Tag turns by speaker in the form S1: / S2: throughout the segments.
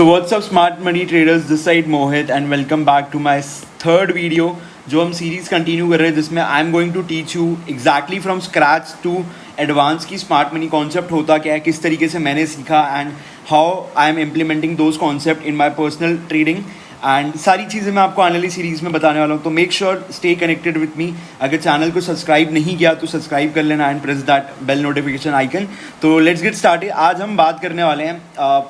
S1: So what's up smart money traders, this side Mohit and welcome back to my third video जो हम series continue कर रहे हैं जिसमें I am going to teach you exactly from scratch to advance की smart money concept होता क्या है, किस तरीके से मैंने सीखा and how I am implementing those concept in my personal trading and सारी चीज़ें मैं आपको आने वाली सीरीज़ में बताने वाला हूँ. तो make sure stay connected with me. अगर चैनल को सब्सक्राइब नहीं किया तो सब्सक्राइब कर लेना and press that bell notification icon. तो लेट्स गेट स्टार्टेड. आज हम बात करने वाले हैं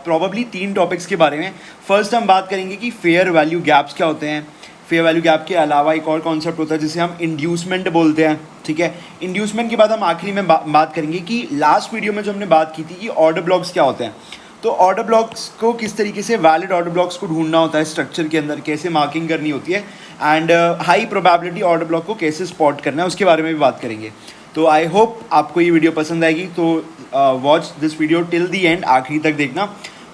S1: प्रॉबली 3 टॉपिक्स के बारे में. फर्स्ट हम बात करेंगे कि फेयर वैल्यू गैप्स क्या होते हैं. फेयर वैल्यू गैप के अलावा एक और कॉन्सेप्ट होता है जिसे हम इंड्यूसमेंट बोलते हैं. ठीक है, इंड्यूसमेंट के बाद हम आखिरी में बात करेंगे कि लास्ट वीडियो में जो हमने बात की थी कि ऑर्डर ब्लॉक्स क्या होते हैं. तो ऑर्डर ब्लॉक्स को किस तरीके से वैलिड ऑर्डर ब्लॉक्स को ढूंढना होता है स्ट्रक्चर के अंदर, कैसे मार्किंग करनी होती है and high probability order block को कैसे स्पॉट करना है उसके बारे में भी बात करेंगे. तो आई होप आपको ये वीडियो पसंद आएगी. तो watch this video till the and, आखिरी तक देखना.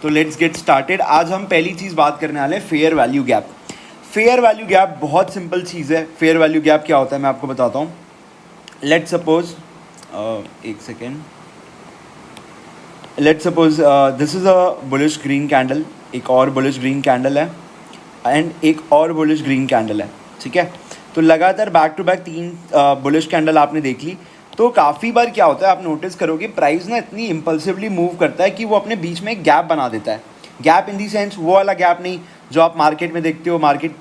S1: तो लेट्स गेट स्टार्टेड. आज हम पहली चीज़ बात करने वाले हैं fair value gap. Fair value gap बहुत सिंपल चीज़ है. फेयर वैल्यू गैप क्या होता है मैं आपको बताता हूँ. लेट्स सपोज एक second. Let's suppose this is a bullish green candle, एक और बुलिश ग्रीन कैंडल है एंड एक और बुलिश ग्रीन कैंडल है. ठीक है, तो लगातार back to back 3 bullish candle आपने देख ली. तो काफ़ी बार क्या होता है आप नोटिस करोगे प्राइस ना इतनी इम्पल्सिवली मूव करता है कि वो अपने बीच में एक गैप बना देता है. गैप इन दी सेंस वो वाला गैप नहीं जो आप मार्केट में देखते हो. मार्केट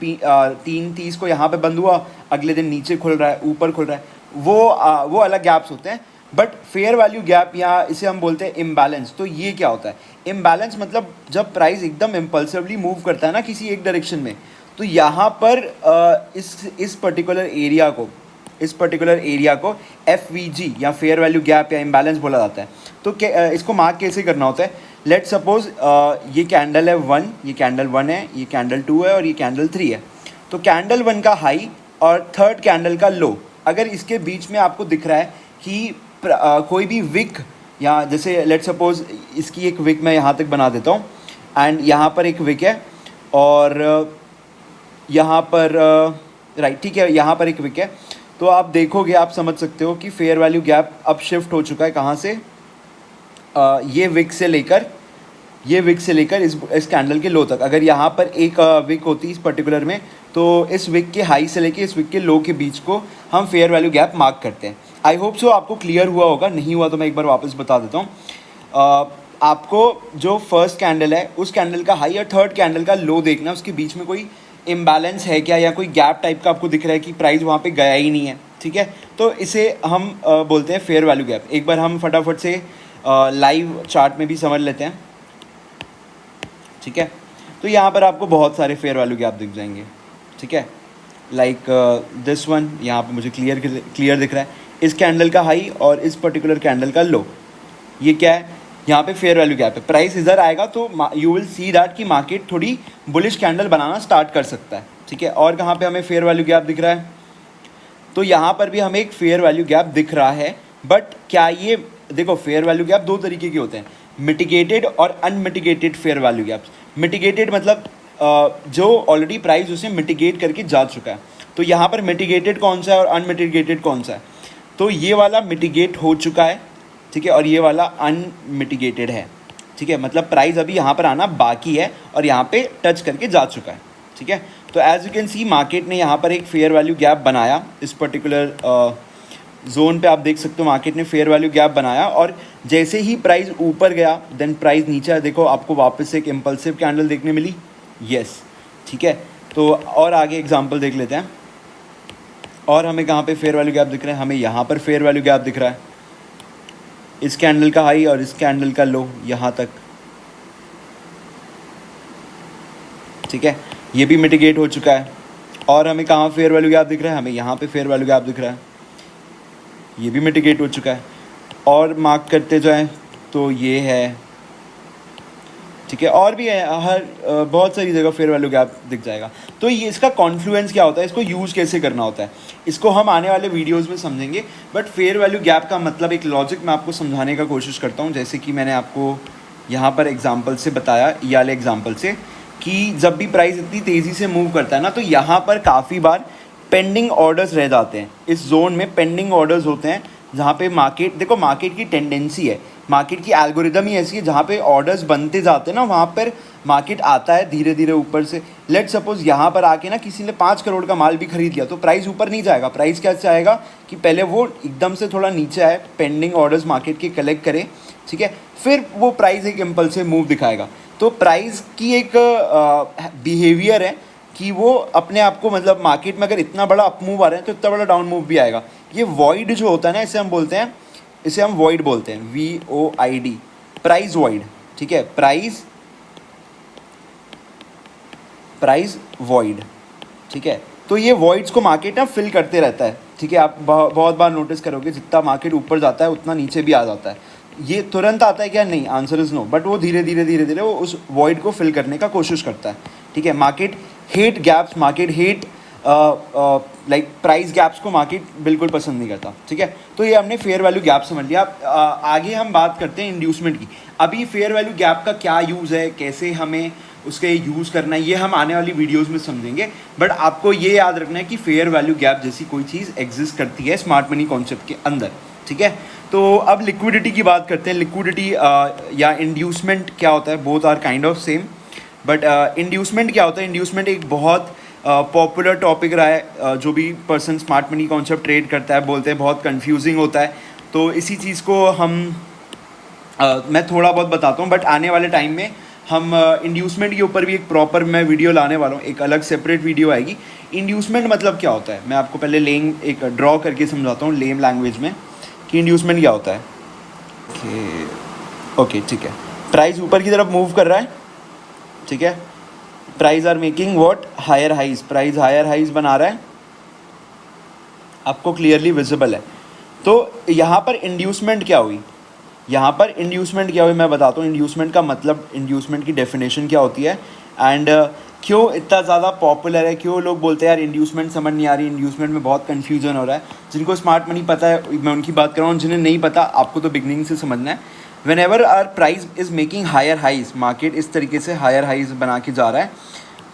S1: 3:30 को यहाँ पे बंद हुआ, अगले दिन नीचे खुल रहा है, ऊपर खुल रहा है, वो अलग गैप्स होते हैं. बट फेयर वैल्यू गैप या इसे हम बोलते हैं इम्बैलेंस. तो ये क्या होता है इम्बैलेंस? मतलब जब प्राइस एकदम इम्पल्सिवली मूव करता है ना किसी एक डायरेक्शन में, तो यहाँ पर इस पर्टिकुलर एरिया को FVG या फेयर वैल्यू गैप या इम्बैलेंस बोला जाता है. तो इसको मार्क कैसे करना होता है. लेट्स सपोज ये कैंडल है 1, ये कैंडल 1 है, ये कैंडल 2 है और ये कैंडल 3 है. तो कैंडल 1 का हाई और थर्ड कैंडल का लो, अगर इसके बीच में आपको दिख रहा है कि कोई भी विक, या जैसे लेट्स सपोज इसकी एक विक मैं यहाँ तक बना देता हूँ एंड यहाँ पर एक विक है और यहाँ पर राइट, ठीक है, यहाँ पर एक विक है. तो आप देखोगे, आप समझ सकते हो कि फेयर वैल्यू गैप अब शिफ्ट हो चुका है. कहाँ से? ये विक से लेकर इस कैंडल के लो तक. अगर यहाँ पर एक विक होती इस पर्टिकुलर में, तो इस विक के हाई से लेकर इस विक के लो के बीच को हम फेयर वैल्यू गैप मार्क करते हैं. आई होप सो आपको क्लियर हुआ होगा. नहीं हुआ तो मैं एक बार वापस बता देता हूँ. आपको जो फर्स्ट कैंडल है उस कैंडल का हाई और थर्ड कैंडल का लो देखना है. उसके बीच में कोई इम्बैलेंस है क्या या कोई गैप टाइप का आपको दिख रहा है कि प्राइस वहाँ पे गया ही नहीं है. ठीक है, तो इसे हम बोलते हैं फेयर वैल्यू गैप. एक बार हम फटाफट से लाइव चार्ट में भी समझ लेते हैं. ठीक है, तो यहाँ पर आपको बहुत सारे फेयर वैल्यू गैप दिख जाएंगे. ठीक है, लाइक दिस वन यहाँ पे मुझे क्लियर दिख रहा है. इस कैंडल का हाई और इस पर्टिकुलर कैंडल का लो, ये क्या है? यहाँ पे फेयर वैल्यू गैप है. प्राइस इधर आएगा तो यू विल सी दैट कि मार्केट थोड़ी बुलिश कैंडल बनाना स्टार्ट कर सकता है. ठीक है, और कहाँ पे हमें फेयर वैल्यू गैप दिख रहा है? तो यहाँ पर भी हमें एक फेयर वैल्यू गैप दिख रहा है. बट क्या ये देखो, फेयर वैल्यू गैप 2 तरीके के होते हैं, मिटिगेटेड और unmitigated fair value gaps. Mitigated मतलब जो ऑलरेडी प्राइस उसे मिटिगेट करके जा चुका है. तो यहाँ पर मिटिगेटेड कौन सा है और अनमिटिगेटेड कौन सा है? तो ये वाला मिटिगेट हो चुका है. ठीक है, और ये वाला अनमिटिगेटेड है. ठीक है, मतलब प्राइस अभी यहाँ पर आना बाकी है और यहाँ पे टच करके जा चुका है. ठीक है, तो as you can see market ने यहाँ पर एक फेयर वैल्यू गैप बनाया. इस पर्टिकुलर जोन पे आप देख सकते हो मार्केट ने फेयर वैल्यू गैप बनाया और जैसे ही प्राइस ऊपर गया देन प्राइस नीचे. देखो आपको वापस से एक इम्पल्सिव कैंडल देखने मिली. यस, ठीक है, तो और आगे एग्जांपल देख लेते हैं. और हमें कहाँ पे फेयर वैल्यू गैप दिख रहा है? हमें यहाँ पर फेयर वैल्यू गैप दिख रहा है. इस कैंडल का हाई और इस कैंडल का लो यहाँ तक. ठीक है, ये भी मिटिगेट हो चुका है. और हमें कहाँ फेयर वैल्यू गैप दिख रहा है? हमें यहाँ पे फेयर वैल्यू गैप दिख रहा है. ये भी मिटिगेट हो चुका है. और मार्क करते जाएं तो ये है. ठीक है, और भी है, हर बहुत सारी जगह फेयर वैल्यू गैप दिख जाएगा. तो ये इसका कॉन्फ्लुएंस क्या होता है, इसको यूज़ कैसे करना होता है, इसको हम आने वाले वीडियोस में समझेंगे. बट फेयर वैल्यू गैप का मतलब एक लॉजिक मैं आपको समझाने का कोशिश करता हूँ. जैसे कि मैंने आपको यहाँ पर एग्जांपल से बताया, ये वाले एग्जांपल से, कि जब भी प्राइस इतनी तेज़ी से मूव करता है ना, तो यहाँ पर काफ़ी बार पेंडिंग ऑर्डर्स रह जाते हैं. इस जोन में पेंडिंग ऑर्डर्स होते हैं जहाँ पे मार्केट, देखो मार्केट की टेंडेंसी है मार्केट की एल्गोरिदम ही ऐसी है, जहाँ पे ऑर्डर्स बनते जाते हैं ना वहाँ पर मार्केट आता है धीरे धीरे ऊपर से। लेट सपोज यहाँ पर आके ना किसी ने 5 करोड़ का माल भी खरीद लिया तो प्राइस ऊपर नहीं जाएगा। प्राइस क्या जाएगा कि पहले वो एकदम से थोड़ा नीचे आए, पेंडिंग ऑर्डर्स मार्केट के कलेक्ट करे, ठीक है, फिर वो प्राइस एक इम्पल्सिव मूव दिखाएगा। तो प्राइस की एक बिहेवियर है कि वो अपने आप को, मतलब मार्केट में अगर इतना बड़ा अप मूव आ रहा है तो इतना बड़ा डाउन मूव भी आएगा। ये वॉइड जो होता है ना, इसे हम बोलते हैं, इसे हम वॉइड बोलते हैं, VOID, प्राइस वॉइड, ठीक है, प्राइस वॉइड, ठीक है। तो ये वॉइड्स को मार्केट ना फिल करते रहता है, ठीक है। आप बहुत बार नोटिस करोगे जितना मार्केट ऊपर जाता है उतना नीचे भी आ जाता है। ये तुरंत आता है क्या? नहीं, आंसर इज़ नो, बट वो धीरे धीरे वो उस वॉइड को फिल करने का कोशिश करता है, ठीक है। Market hate gaps, market hate like price gaps को मार्केट बिल्कुल पसंद नहीं करता, ठीक है। तो ये हमने फेयर वैल्यू गैप समझ लिया। आगे हम बात करते हैं इंड्यूसमेंट की। अभी फेयर वैल्यू गैप का क्या यूज़ है, कैसे हमें उसके यूज़ करना है, ये हम आने वाली वीडियोस में समझेंगे। बट आपको ये याद रखना है कि फेयर वैल्यू गैप जैसी कोई चीज़ एग्जिस्ट करती है स्मार्ट मनी कॉन्सेप्ट के अंदर, ठीक है। तो अब लिक्विडिटी की बात करते हैं। लिक्विडिटी या इंड्यूसमेंट क्या होता है? Both are kind of same, but inducement क्या होता है? इंड्यूसमेंट एक बहुत पॉपुलर टॉपिक रहा है। जो भी person smart money concept trade करता है बोलते हैं बहुत कंफ्यूजिंग होता है। तो इसी चीज़ को हम मैं थोड़ा बहुत बताता हूँ, बट आने वाले टाइम में हम इंड्यूसमेंट के ऊपर भी एक प्रॉपर मैं वीडियो लाने वाला हूँ, एक अलग सेपरेट वीडियो आएगी। इंड्यूसमेंट मतलब क्या होता है मैं आपको पहले एक ड्रॉ करके समझाता हूँ लेम लैंग्वेज में कि इंड्यूसमेंट क्या होता है। ओके, ठीक है। प्राइस ऊपर की तरफ मूव कर रहा है, ठीक है। Price are making what? Higher highs. Price higher highs बना रहा है, आपको क्लियरली विजिबल है। तो यहाँ पर इंड्यूसमेंट क्या हुई? यहाँ पर इंड्यूसमेंट क्या हुई मैं बताता हूँ। इंड्यूसमेंट का मतलब, इंड्यूसमेंट की डेफिनेशन क्या होती है एंड क्यों इतना ज़्यादा पॉपुलर है, क्यों लोग बोलते हैं यार इंड्यूसमेंट समझ नहीं आ रही, इंड्यूसमेंट में बहुत कन्फ्यूजन हो रहा है। जिनको स्मार्ट मनी पता है मैं उनकी बात कर रहा हूँ, जिन्हें नहीं पता आपको तो बिगनिंग से समझना है। Whenever are price is making higher highs, market इस तरीके से हायर हाइज बना के जा रहा है,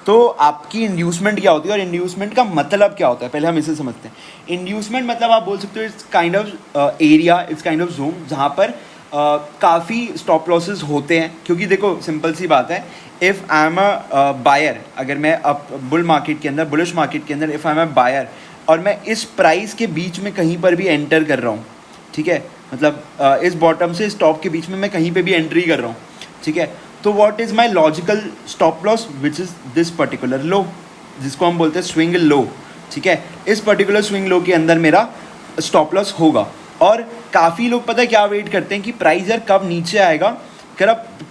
S1: तो आपकी इंड्यूसमेंट क्या होती है और इंड्यूसमेंट का मतलब क्या होता है पहले हम इसे समझते हैं। इंड्यूसमेंट मतलब आप बोल सकते हो it's kind of area, it's kind of zone जहाँ पर काफ़ी स्टॉप लॉसेस होते हैं। क्योंकि देखो सिंपल सी बात है, if I am a buyer, अगर मैं अब बुल मार्केट के अंदर, बुलिश मार्केट के अंदर if I am a buyer और मैं इस प्राइस के बीच में कहीं पर भी एंटर कर रहा हूँ, ठीक है, मतलब इस बॉटम से इस टॉप के बीच में मैं कहीं पे भी एंट्री कर रहा हूँ, ठीक है, तो what is my logical stop loss which is this particular low, जिसको हम बोलते हैं स्विंग लो, ठीक है। इस पर्टिकुलर स्विंग लो के अंदर मेरा स्टॉप लॉस होगा। और काफ़ी लोग पता है क्या वेट करते हैं कि प्राइस यार कब नीचे आएगा,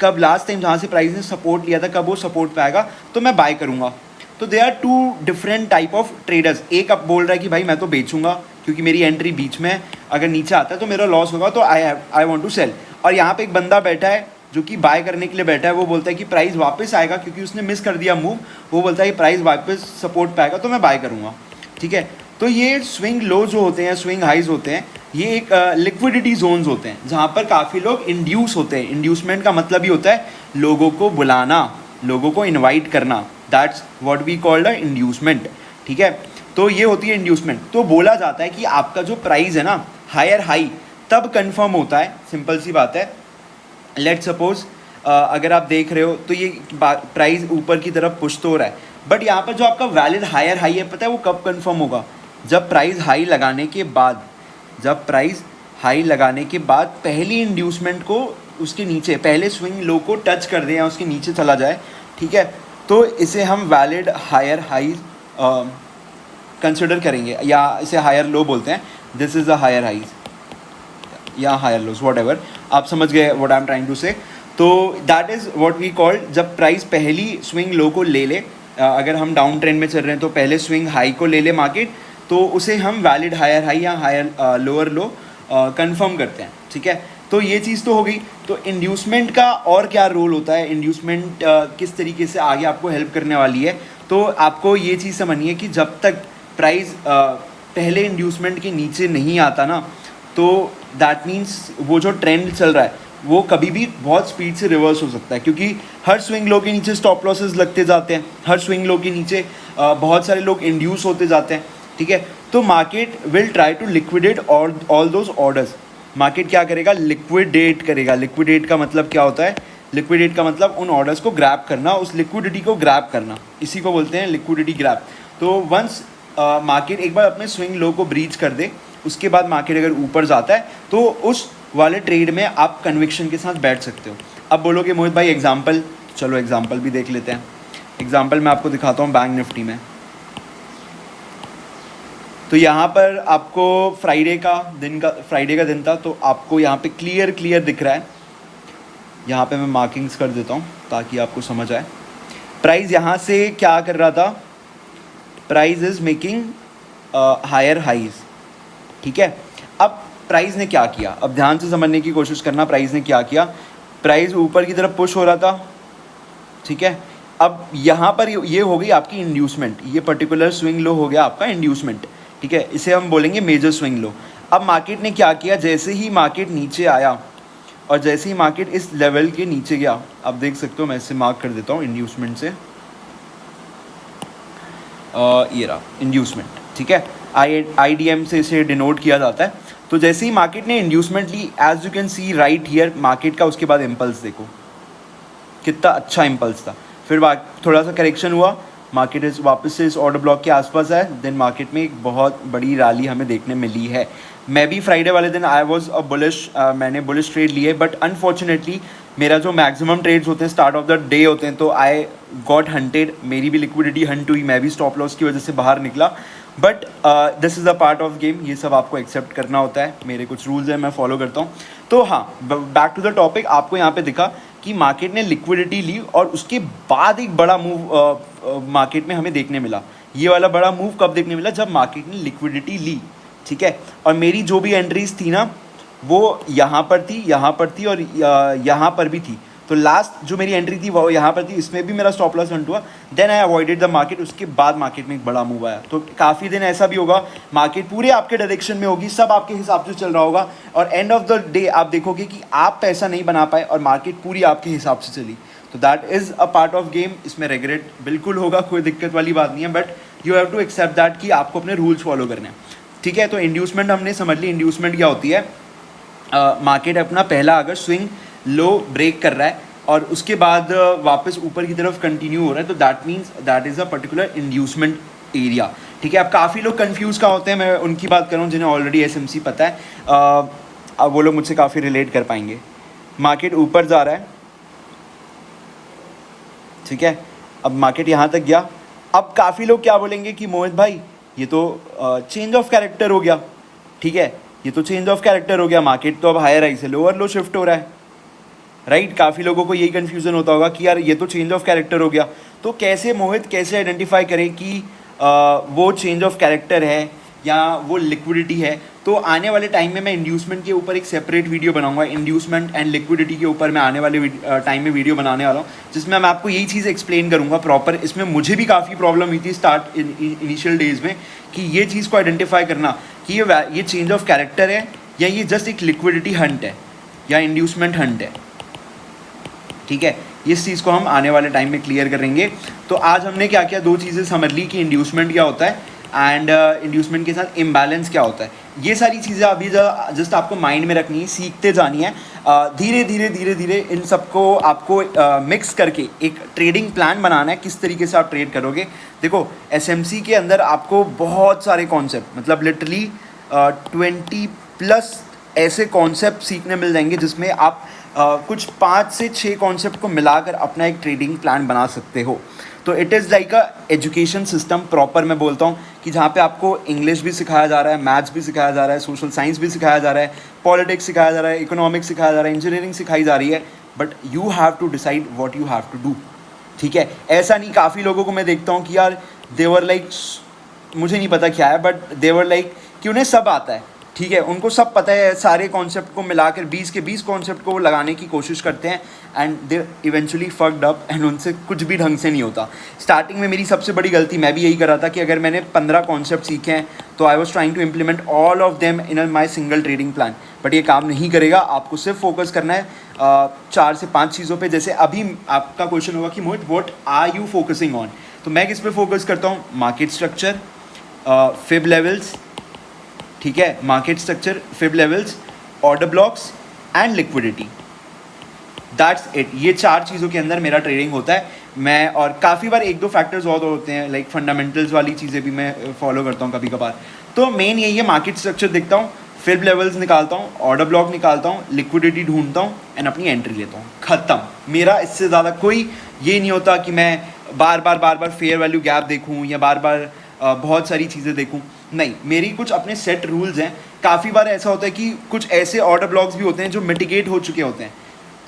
S1: कब लास्ट टाइम जहाँ से प्राइस ने सपोर्ट लिया था कब वो सपोर्ट पे आएगा तो मैं बाय करूँगा। तो they are two different type of traders. एक अब बोल रहा है कि भाई मैं तो बेचूंगा क्योंकि मेरी एंट्री बीच में है, अगर नीचे आता है तो मेरा लॉस होगा तो आई वांट टू सेल। और यहाँ पे एक बंदा बैठा है जो कि बाय करने के लिए बैठा है, वो बोलता है कि प्राइस वापस आएगा क्योंकि उसने मिस कर दिया मूव, वो बोलता है कि प्राइस वापस सपोर्ट पे आएगा तो मैं बाय करूँगा, ठीक है। तो ये स्विंग लो जो होते हैं, स्विंग हाइज होते हैं, ये एक लिक्विडिटी जोन्स होते हैं जहाँ पर काफ़ी लोग इंड्यूस होते हैं। इंड्यूसमेंट का मतलब ही होता है लोगों को बुलाना, लोगों को इनवाइट करना, that's what we called a inducement, ठीक है। तो ये होती है इंड्यूसमेंट। तो बोला जाता है कि आपका जो प्राइस है ना हायर हाई तब कंफर्म होता है, सिंपल सी बात है। लेट सपोज अगर आप देख रहे हो तो ये प्राइस ऊपर की तरफ पुश तो हो रहा है, बट यहाँ पर जो आपका वैलिड हायर हाई है पता है वो कब कंफर्म होगा? जब प्राइस हाई लगाने के बाद, जब प्राइस हाई लगाने के बाद पहली इंड्यूसमेंट को उसके नीचे, पहले स्विंग लो को टच कर दे या उसके नीचे चला जाए, ठीक है, तो इसे हम वैलिड हायर हाई कंसिडर करेंगे या इसे हायर लो बोलते हैं। This is a higher highs या हायर लोस, वॉट एवर, आप समझ गए what I am trying to say. तो that is what we called, जब प्राइस पहली स्विंग लो को ले ले, अगर हम डाउन ट्रेंड में चल रहे हैं तो पहले स्विंग हाई को ले ले मार्केट, तो उसे हम वैलिड हायर हाई या हायर लोअर लो कंफर्म करते हैं, ठीक है। तो ये चीज़ तो हो गई। तो इंड्यूसमेंट का और क्या रोल होता है, इंड्यूसमेंट किस तरीके से आगे आपको हेल्प करने वाली है, तो आपको ये चीज़ समझनी है कि जब तक प्राइस पहले इंड्यूसमेंट के नीचे नहीं आता ना, तो दैट मीन्स वो जो ट्रेंड चल रहा है वो कभी भी बहुत स्पीड से रिवर्स हो सकता है, क्योंकि हर स्विंग लो के नीचे स्टॉप लॉसेस लगते जाते हैं, हर स्विंग लो के नीचे बहुत सारे लोग इंड्यूस होते जाते हैं, ठीक है। तो market will try to liquidate all those orders, market क्या करेगा, लिक्विडेट करेगा। लिक्विडेट का मतलब क्या होता है, लिक्विडेट का मतलब उन ऑर्डर्स को ग्रैब करना, उस लिक्विडिटी को ग्रैब करना, इसी को बोलते हैं लिक्विडिटी ग्रैब। तो वंस मार्केट एक बार अपने स्विंग लो को ब्रीच कर दे, उसके बाद मार्केट अगर ऊपर जाता है तो उस वाले ट्रेड में आप कन्विक्शन के साथ बैठ सकते हो। अब बोलोगे मोहित भाई एग्जांपल, चलो एग्जांपल भी देख लेते हैं। एग्जांपल मैं आपको दिखाता हूँ बैंक निफ्टी में। तो यहाँ पर आपको फ्राइडे का दिन था, तो आपको यहाँ पे क्लियर दिख रहा है। यहाँ पे मैं मार्किंग्स कर देता हूँ ताकि आपको समझ आए। प्राइस यहाँ से क्या कर रहा था, price is making higher highs, ठीक है। अब प्राइस ने क्या किया, अब ध्यान से समझने की कोशिश करना, प्राइस ने क्या किया। प्राइस ऊपर की तरफ पुश हो रहा था, ठीक है। अब यहाँ पर ये हो गई आपकी इंड्यूसमेंट, ये पर्टिकुलर स्विंग लो हो गया आपका इंड्यूसमेंट, ठीक है। इसे हम बोलेंगे मेजर स्विंग लो। अब मार्केट ने क्या किया, जैसे ही मार्केट नीचे आया और जैसे ही मार्केट इस लेवल के नीचे गया, आप देख सकते हो, मैं इसे मार्क कर देता हूँ इंड्यूसमेंट से, ये रहा इंड्यूसमेंट, ठीक है। IDM से इसे डिनोट किया जाता है। तो जैसे ही मार्केट ने इंड्यूसमेंट ली, as you can see right here, market का उसके बाद इम्पल्स देखो कितना अच्छा इम्पल्स था। फिर थोड़ा सा करेक्शन हुआ, मार्केट इस वापस से इस ऑर्डर ब्लॉक के आसपास है, देन मार्केट में एक बहुत बड़ी रैली हमें देखने मिली है। मैं भी फ्राइडे वाले दिन आई वॉज अ बुलिश, मैंने बुलिश ट्रेड लिए, बट अनफॉर्चुनेटली मेरा जो मैक्सिमम ट्रेड्स होते हैं स्टार्ट ऑफ द डे होते हैं, तो आई गॉट हंटेड, मेरी भी लिक्विडिटी हंट हुई, मैं भी स्टॉप लॉस की वजह से बाहर निकला। But this is a part of game, ये सब आपको एक्सेप्ट करना होता है, मेरे कुछ रूल्स हैं मैं फॉलो करता हूँ। तो हाँ, बैक टू द टॉपिक, आपको यहाँ पे दिखा कि मार्केट ने लिक्विडिटी ली और उसके बाद एक बड़ा मूव मार्केट में हमें देखने मिला। ये वाला बड़ा मूव कब देखने मिला, जब मार्केट ने लिक्विडिटी ली, ठीक है। और मेरी जो भी एंट्रीज थी ना, वो यहाँ पर थी और यहाँ पर भी थी। तो लास्ट जो मेरी एंट्री थी वो यहाँ पर थी, इसमें भी मेरा स्टॉप लॉस हंट हुआ, then I avoided the market. उसके बाद मार्केट में एक बड़ा मूव आया। तो काफ़ी दिन ऐसा भी होगा, मार्केट पूरे आपके डायरेक्शन में होगी, सब आपके हिसाब से चल रहा होगा, और एंड ऑफ द डे आप देखोगे कि आप पैसा नहीं बना पाए और मार्केट पूरी आपके हिसाब से चली। तो that is a part of game, इसमें रेगरेट बिल्कुल होगा, कोई दिक्कत वाली बात नहीं है, but you have to accept that कि आपको अपने रूल्स फॉलो करने हैं, ठीक है। तो इंड्यूसमेंट हमने समझ ली, इंड्यूसमेंट क्या होती है, मार्केट अपना पहला अगर स्विंग लो ब्रेक कर रहा है और उसके बाद वापस ऊपर की तरफ कंटिन्यू हो रहा है, तो that means that is a particular inducement area, ठीक है। अब काफ़ी लोग कंफ्यूज का होते हैं, मैं उनकी बात कर रहा हूँ जिन्हें ऑलरेडी SMC पता है, अब वो लोग मुझसे काफ़ी रिलेट कर पाएंगे। मार्केट ऊपर जा रहा है, ठीक है, अब मार्केट यहाँ तक गया। अब काफ़ी लोग क्या बोलेंगे कि मोहित भाई ये तो चेंज ऑफ कैरेक्टर हो गया, ठीक है, ये तो चेंज ऑफ कैरेक्टर हो गया, मार्केट तो अब हायर हाई से लोअर लो शिफ्ट हो रहा है, राइट। काफ़ी लोगों को यही कन्फ्यूज़न होता होगा कि यार ये तो चेंज ऑफ कैरेक्टर हो गया। तो कैसे मोहित, कैसे आइडेंटिफाई करें कि वो चेंज ऑफ कैरेक्टर है या वो लिक्विडिटी है। तो आने वाले टाइम में मैं इंड्यूसमेंट के ऊपर एक सेपरेट वीडियो बनाऊंगा, इंड्यूसमेंट एंड लिक्विडिटी के ऊपर मैं आने वाले टाइम में वीडियो बनाने वाला हूँ, जिसमें मैं आपको यही चीज़ एक्सप्लेन करूँगा प्रॉपर। इसमें मुझे भी काफ़ी प्रॉब्लम हुई थी स्टार्ट इनिशियल डेज़ में, कि ये चीज़ को आइडेंटिफाई करना कि ये चेंज ऑफ कैरेक्टर है या ये जस्ट एक लिक्विडिटी हंट है या इंड्यूसमेंट हंट है, ठीक है। इस चीज़ को हम आने वाले टाइम में क्लियर करेंगे। तो आज हमने क्या किया, दो चीज़ें समझ ली कि इंड्यूसमेंट क्या होता है एंड इंड्यूसमेंट के साथ इम्बैलेंस क्या होता है। ये सारी चीज़ें अभी जस्ट आपको माइंड में रखनी है, सीखते जानी है। धीरे धीरे इन सबको आपको मिक्स करके एक ट्रेडिंग प्लान बनाना है, किस तरीके से आप ट्रेड करोगे। देखो SMC के अंदर आपको बहुत सारे कॉन्सेप्ट, मतलब लिटरली 20+ ऐसे कॉन्सेप्ट सीखने मिल जाएंगे, जिसमें आप कुछ 5 से 6 कॉन्सेप्ट को मिलाकर अपना एक ट्रेडिंग प्लान बना सकते हो। तो it is like a education system proper, मैं बोलता हूँ कि जहाँ पे आपको इंग्लिश भी सिखाया जा रहा है, मैथ्स भी सिखाया जा रहा है, सोशल साइंस भी सिखाया जा रहा है, पॉलिटिक्स सिखाया जा रहा है, इकोनॉमिक्स सिखाया जा रहा है, इंजीनियरिंग सिखाई जा रही है, but you have to decide what you have to do, ठीक है। ऐसा नहीं, काफ़ी लोगों को मैं देखता हूँ कि यार देवर लाइक, मुझे नहीं पता क्या है, बट देवर लाइक कि उन्हें सब आता है, ठीक है, उनको सब पता है, सारे कॉन्सेप्ट को मिलाकर 20 के 20 कॉन्सेप्ट को वो लगाने की कोशिश करते हैं and they eventually fucked up and उनसे कुछ भी ढंग से नहीं होता। स्टार्टिंग में मेरी सबसे बड़ी गलती, मैं भी यही कर रहा था कि अगर मैंने 15 कॉन्सेप्ट सीखे हैं तो I was trying to implement all of them in my single trading plan, but ये काम नहीं करेगा। आपको सिर्फ फोकस करना है 4 से 5 चीज़ों पर। जैसे अभी आपका क्वेश्चन होगा कि Mohit what are you focusing on, तो मैं किस पे फोकस करता हूँ, मार्केट स्ट्रक्चर, फिब लेवल्स, ठीक है, market structure, fib levels, order blocks and liquidity. That's it. ये 4 चीज़ों के अंदर मेरा ट्रेडिंग होता है। मैं और काफ़ी बार 1-2 फैक्टर्स और होते हैं, लाइक फंडामेंटल्स वाली चीज़ें भी मैं फॉलो करता हूँ कभी कभार। तो मेन यही है, मार्केट स्ट्रक्चर देखता हूँ, फिल्म लेवल्स निकालता हूँ, ऑर्डर ब्लॉक निकालता हूँ, लिक्विडिटी ढूंढता हूँ एंड अपनी एंट्री लेता हूँ, ख़त्म। मेरा इससे ज़्यादा कोई ये नहीं होता कि मैं बार बार फेयर वैल्यू गैप देखूँ या बार बार बहुत सारी चीज़ें देखूँ। नहीं, मेरी कुछ अपने सेट रूल्स हैं। काफ़ी बार ऐसा होता है कि कुछ ऐसे ऑर्डर ब्लॉक्स भी होते हैं जो मिटिगेट हो चुके होते हैं,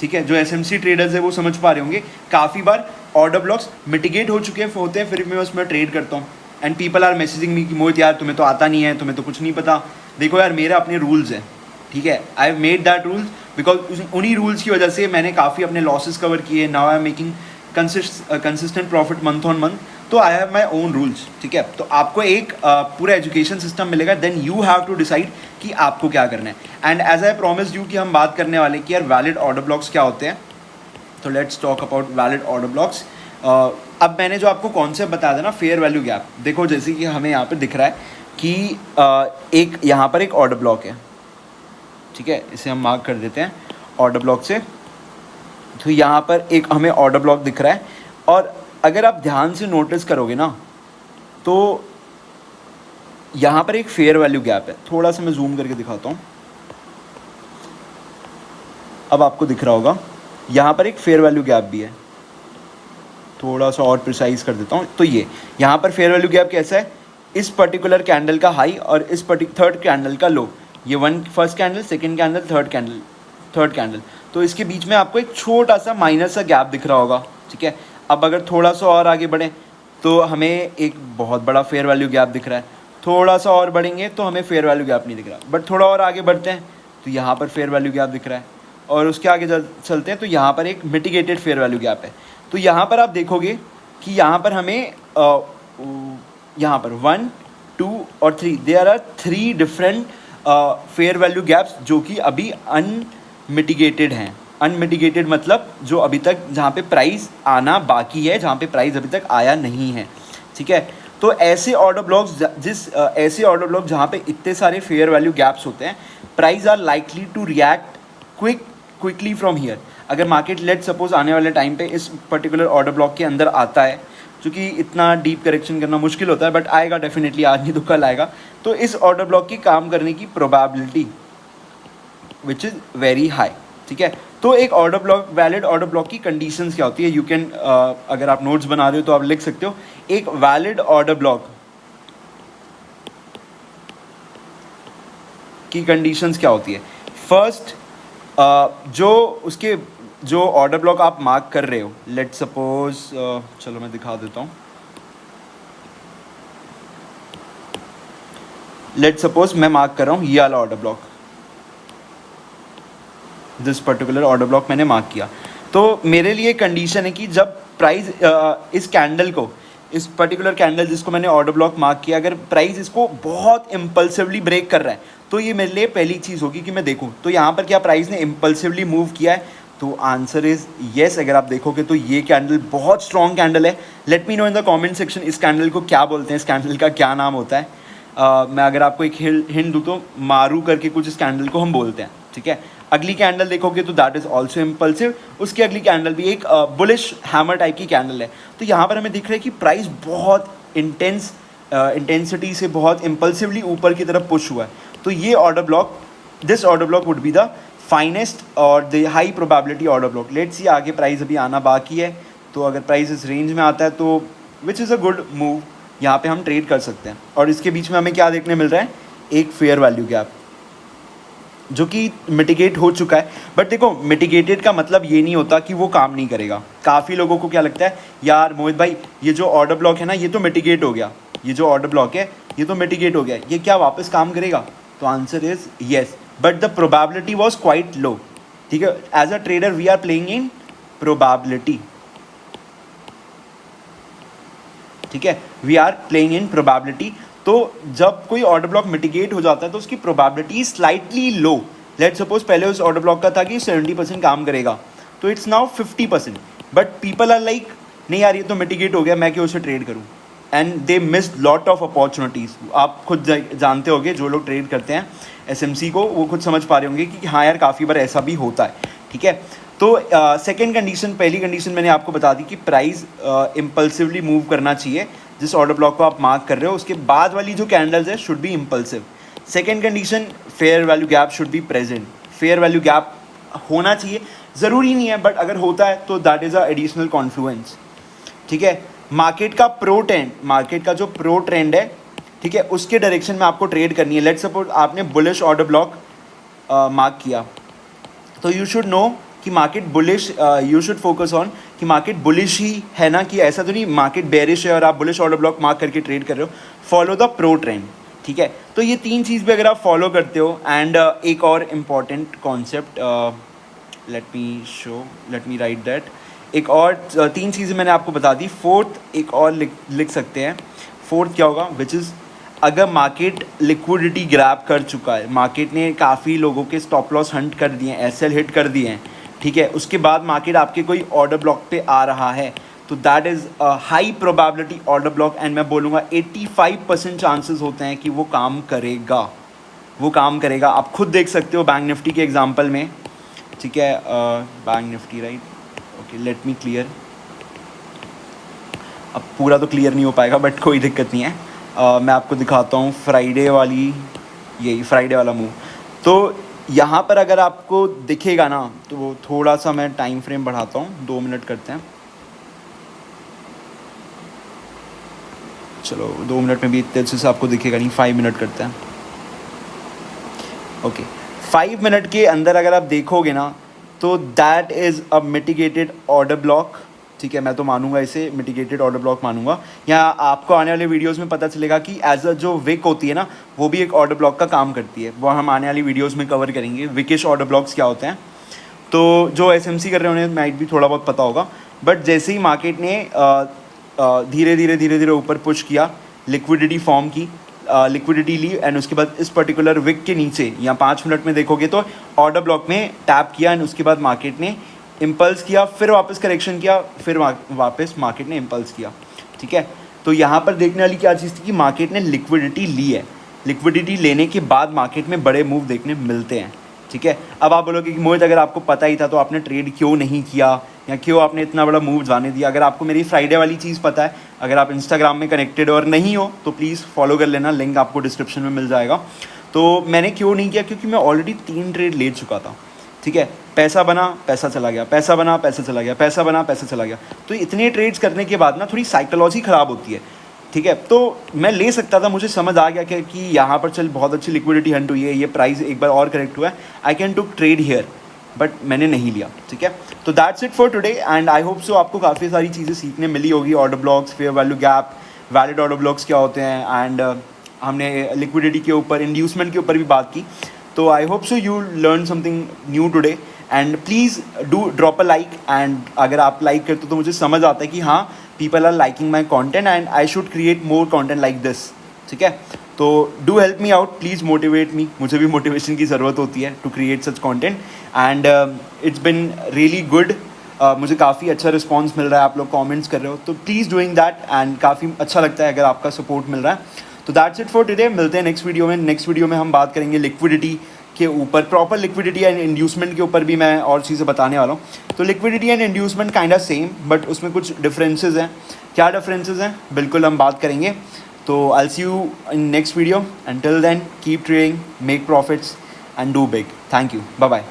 S1: ठीक है। जो एसएमसी ट्रेडर्स है वो समझ पा रहे होंगे, काफ़ी बार ऑर्डर ब्लॉक्स मिटिगेट हो चुके होते हैं, फिर मैं उसमें ट्रेड करता हूँ and people are messaging me कि मोहित यार तुम्हें तो आता नहीं है, तुम्हें तो कुछ नहीं पता। देखो यार, मेरा अपने रूल्स हैं, ठीक है। I have made that rules because उन्हीं रूल्स की वजह से मैंने काफ़ी अपने लॉसेस कवर किए। Now I am making consistent profit month on month. तो I have my own rules, ठीक है। तो आपको एक पूरा एजुकेशन सिस्टम मिलेगा, then you have to decide कि आपको क्या करना है। And as I promise you कि हम बात करने वाले कि यार वैलिड ऑर्डर ब्लॉक्स क्या होते हैं। तो let's talk about valid order blocks. अब मैंने जो आपको कॉन्सेप्ट बताया था ना, फेयर वैल्यू गैप, देखो जैसे कि हमें यहाँ पर दिख रहा है कि एक यहाँ पर एक ऑर्डर ब्लॉक है, ठीक है। इसे हम मार्क कर देते हैं ऑर्डर ब्लॉक से। तो यहाँ पर एक हमें ऑर्डर ब्लॉक दिख रहा है, और अगर आप ध्यान से नोटिस करोगे ना तो यहाँ पर एक फेयर वैल्यू गैप है। थोड़ा सा मैं जूम करके दिखाता हूँ, अब आपको दिख रहा होगा यहाँ पर एक फेयर वैल्यू गैप भी है। थोड़ा सा और प्रिसाइज कर देता हूँ। तो ये यहाँ पर फेयर वैल्यू गैप कैसा है, इस पर्टिकुलर कैंडल का हाई और इस थर्ड कैंडल का लो, ये first candle, second candle, third candle, तो इसके बीच में आपको एक छोटा सा माइनर सा गैप दिख रहा होगा, ठीक है। अब अगर थोड़ा सा और आगे बढ़ें तो हमें एक बहुत बड़ा फेयर वैल्यू गैप दिख रहा है। थोड़ा सा और बढ़ेंगे तो हमें फेयर वैल्यू गैप नहीं दिख रहा, बट थोड़ा और आगे बढ़ते हैं तो यहाँ पर फेयर वैल्यू गैप दिख रहा है, और उसके आगे चलते हैं तो यहाँ पर एक मिटिगेटेड फेयर वैल्यू गैप है। तो यहाँ पर आप देखोगे कि यहाँ पर हमें यहाँ पर 1, 2 और 3 there are 3 different fair value gaps जो कि अभी अनमिटिगेटेड हैं। अनमिटिगेटेड मतलब जो अभी तक, जहाँ पे प्राइस आना बाकी है, जहाँ पे प्राइस अभी तक आया नहीं है, ठीक है। तो ऐसे ऑर्डर ब्लॉक्स ऐसे ऑर्डर ब्लॉक जहाँ पे इतने सारे फेयर वैल्यू गैप्स होते हैं, price are likely to react quickly from here. अगर मार्केट लेट सपोज आने वाले टाइम पे इस पर्टिकुलर ऑर्डर ब्लॉक के अंदर आता है, क्योंकि इतना डीप करेक्शन करना मुश्किल होता है, बट आएगा डेफिनेटली, आज नहीं तो कल आएगा। तो इस ऑर्डर ब्लॉक की काम करने की probability which is very high, ठीक है। तो एक order block, valid order block की कंडीशंस क्या होती है, यू कैन अगर आप नोट्स बना रहे हो तो आप लिख सकते हो। एक वैलिड ऑर्डर ब्लॉक की कंडीशंस क्या होती है। फर्स्ट, जो ऑर्डर ब्लॉक आप मार्क कर रहे हो, लेट सपोज, चलो मैं दिखा देता हूँ। लेट सपोज मैं मार्क कर रहा हूँ ये वाला order block, this particular order block मैंने मार्क किया। तो मेरे लिए कंडीशन है कि जब प्राइस इस कैंडल को, इस पर्टिकुलर कैंडल जिसको मैंने ऑर्डर ब्लॉक मार्क किया, अगर प्राइस इसको बहुत इम्पल्सिवली ब्रेक कर रहा है तो ये मेरे लिए पहली चीज़ होगी कि मैं देखूं तो यहाँ पर क्या प्राइस ने इम्पल्सिवली मूव किया है। तो आंसर इज़ येस। अगर आप देखोगे तो ये कैंडल बहुत स्ट्रॉन्ग कैंडल है। Let me know in the comment section इस कैंडल को क्या बोलते हैं, इस कैंडल का क्या नाम होता है। मैं अगर आपको एक हिंट दूँ तो मारू करके कुछ इस कैंडल को हम बोलते हैं, ठीक है। अगली कैंडल देखोगे तो दैट इज़ ऑल्सो इम्पल्सिव। उसकी अगली कैंडल भी एक बुलिश हैमर टाइप की कैंडल है। तो यहाँ पर हमें दिख रहा है कि प्राइस बहुत इंटेंसिटी से बहुत इम्पल्सिवली ऊपर की तरफ पुश हुआ है। तो ये order block, this order block would be the finest और the high probability order block. Let's see आगे प्राइस अभी आना बाकी है, तो अगर प्राइस इस रेंज में आता है तो which is a good move, यहाँ पे हम ट्रेड कर सकते हैं। और इसके बीच में हमें क्या देखने मिल रहा है, एक फेयर वैल्यू गैप जो कि मिटिगेट हो चुका है। बट देखो, मिटिगेटेड का मतलब ये नहीं होता कि वो काम नहीं करेगा। काफ़ी लोगों को क्या लगता है, यार मोहित भाई ये जो ऑर्डर ब्लॉक है ना, ये तो मिटिगेट हो गया, ये जो ऑर्डर ब्लॉक है ये तो मिटिगेट हो गया, ये क्या वापस काम करेगा। तो answer is yes, but the probability was quite low, ठीक है। As a trader we are playing in probability, ठीक है, we are playing in probability. तो जब कोई ऑर्डर ब्लॉक मिटिगेट हो जाता है तो उसकी प्रोबेबिलिटी स्लाइटली लो। लेट सपोज पहले उस ऑर्डर ब्लॉक का था कि 70% काम करेगा, तो it's now 50%। But people are like, नहीं यार ये तो मिटिगेट हो गया, मैं क्यों उसे ट्रेड करूँ। And they miss lot of opportunities. आप खुद जानते होंगे, जो लोग ट्रेड करते हैं एसएमसी को, वो खुद समझ पा रहे होंगे कि हाँ यार काफ़ी बार ऐसा भी होता है, ठीक है। तो सेकंड कंडीशन, पहली कंडीशन मैंने आपको बता दी कि प्राइस इम्पल्सिवली मूव करना चाहिए जिस ऑर्डर ब्लॉक को आप मार्क कर रहे हो, उसके बाद वाली जो कैंडल्स है should be impulsive. Second condition, fair value gap should be present. Fair value gap होना चाहिए, ज़रूरी नहीं है बट अगर होता है तो that is a additional Confluence, ठीक है। मार्केट का प्रो ट्रेंड, मार्केट का जो प्रो ट्रेंड है, ठीक है, उसके डायरेक्शन में आपको ट्रेड करनी है। लेट्स सपोज आपने बुलिश ऑर्डर ब्लॉक मार्क किया, तो यू शुड नो कि market bullish, you should focus on कि मार्केट बुलिश ही है ना, कि ऐसा तो नहीं मार्केट बेरिश है और आप बुलिश ऑर्डर ब्लॉक मार्क करके ट्रेड कर रहे हो। फॉलो द प्रो ट्रेंड, ठीक है। तो ये तीन चीज़ भी अगर आप फॉलो करते हो, एंड एक और important concept, let me right that, एक और तीन चीज़ें मैंने आपको बता दी, फोर्थ एक और लिख सकते हैं। फोर्थ क्या होगा, विच इज़ अगर मार्केट लिक्विडिटी ग्रैब कर चुका है, मार्केट ने काफ़ी लोगों के स्टॉप लॉस हंट कर दिए हैं, एसएल हिट कर दिए हैं, ठीक है, उसके बाद मार्केट आपके कोई ऑर्डर ब्लॉक पे आ रहा है, तो that is high probability order block, and मैं बोलूँगा 85% चांसेस होते हैं कि वो काम करेगा, वो काम करेगा। आप खुद देख सकते हो बैंक निफ्टी के एग्जांपल में, ठीक है, bank Nifty right, okay let me clear. अब पूरा तो क्लियर नहीं हो पाएगा बट कोई दिक्कत नहीं है, मैं आपको दिखाता हूँ फ्राइडे वाली, यही फ्राइडे वाला मूव। तो यहाँ पर अगर आपको दिखेगा ना, तो थोड़ा सा मैं टाइम फ्रेम बढ़ाता हूँ, 2 मिनट करते हैं, चलो 2 मिनट में भी इतने अच्छे से आपको दिखेगा नहीं, 5 मिनट करते हैं, ओके। 5 मिनट के अंदर अगर आप देखोगे ना, तो that is a mitigated order block, ठीक है, मैं तो मानूंगा इसे मिटिगेटेड ऑर्डर ब्लॉक मानूंगा। यहाँ आपको आने वाले वीडियोस में पता चलेगा कि एज अ जो विक होती है ना, वो भी एक ऑर्डर ब्लॉक का काम करती है, वो हम आने वाली वीडियोस में कवर करेंगे, विकिश ऑर्डर ब्लॉक्स क्या होते हैं। तो जो एसएमसी कर रहे हैं उन्हें माइट भी थोड़ा बहुत पता होगा, बट जैसे ही मार्केट ने धीरे धीरे ऊपर पुश किया, लिक्विडिटी फॉर्म की, लिक्विडिटी ली, एंड उसके बाद इस पर्टिकुलर विक के नीचे या 5 मिनट में देखोगे तो ऑर्डर ब्लॉक में टैप किया, एंड उसके बाद मार्केट ने इम्पल्स किया, फिर वापस करेक्शन किया, फिर वापस मार्केट ने इम्पल्स किया, ठीक है। तो यहाँ पर देखने वाली क्या चीज़ थी कि मार्केट ने लिक्विडिटी ली है, लिक्विडिटी लेने के बाद मार्केट में बड़े मूव देखने मिलते हैं, ठीक है। अब आप बोलोगे कि मोहित अगर आपको पता ही था तो आपने ट्रेड क्यों नहीं किया, या क्यों आपने इतना बड़ा मूव जाने दिया। अगर आपको मेरी फ्राइडे वाली चीज़ पता है, अगर आप इंस्टाग्राम में कनेक्टेड और नहीं हो तो प्लीज़ फॉलो कर लेना, लिंक आपको डिस्क्रिप्शन में मिल जाएगा। तो मैंने क्यों नहीं किया, क्योंकि मैं ऑलरेडी 3 ट्रेड ले चुका था, ठीक है। पैसा बना, पैसा चला गया, पैसा बना, पैसा चला गया, पैसा बना, पैसा चला गया। तो इतने ट्रेड्स करने के बाद ना थोड़ी साइकोलॉजी ख़राब होती है, ठीक है। तो मैं ले सकता था, मुझे समझ आ गया कि यहाँ पर चल बहुत अच्छी लिक्विडिटी हंट हुई है, ये प्राइस एक बार और करेक्ट हुआ है, I can to trade here, but मैंने नहीं लिया, ठीक है। तो that's it for today, and I hope so आपको काफ़ी सारी चीज़ें सीखने मिली होगी, order blocks, fair value gap, valid order blocks क्या होते हैं, एंड हमने लिक्विडिटी के ऊपर, इंड्यूसमेंट के ऊपर भी बात की। तो आई hope so you learn something new today, and please do drop a like, and अगर आप लाइक करते हो तो मुझे समझ आता है कि हाँ people are liking my content and I should create more content like this, ठीक है। तो do help me out, please motivate me, मुझे भी मोटिवेशन की ज़रूरत होती है to create such content, and it's been really good, मुझे काफ़ी अच्छा रिस्पॉन्स मिल रहा है, आप लोग कॉमेंट्स कर रहे हो, तो प्लीज़ डूइंग दैट, एंड काफ़ी अच्छा लगता है अगर आपका सपोर्ट मिल रहा है। तो दैट्स इट फॉर टुडे, मिलते हैं नेक्स्ट वीडियो में। नेक्स्ट वीडियो में हम बात करेंगे लिक्विडिटी के ऊपर, प्रॉपर लिक्विडिटी एंड इंड्यूसमेंट के ऊपर भी मैं और चीज़ें बताने वाला हूँ। तो liquidity and inducement kind of same, but उसमें कुछ डिफरेंसेस हैं। क्या डिफरेंसेस हैं बिल्कुल हम बात करेंगे। तो I see you in next video, until then keep trading, make profits and do big. Thank you, bye bye.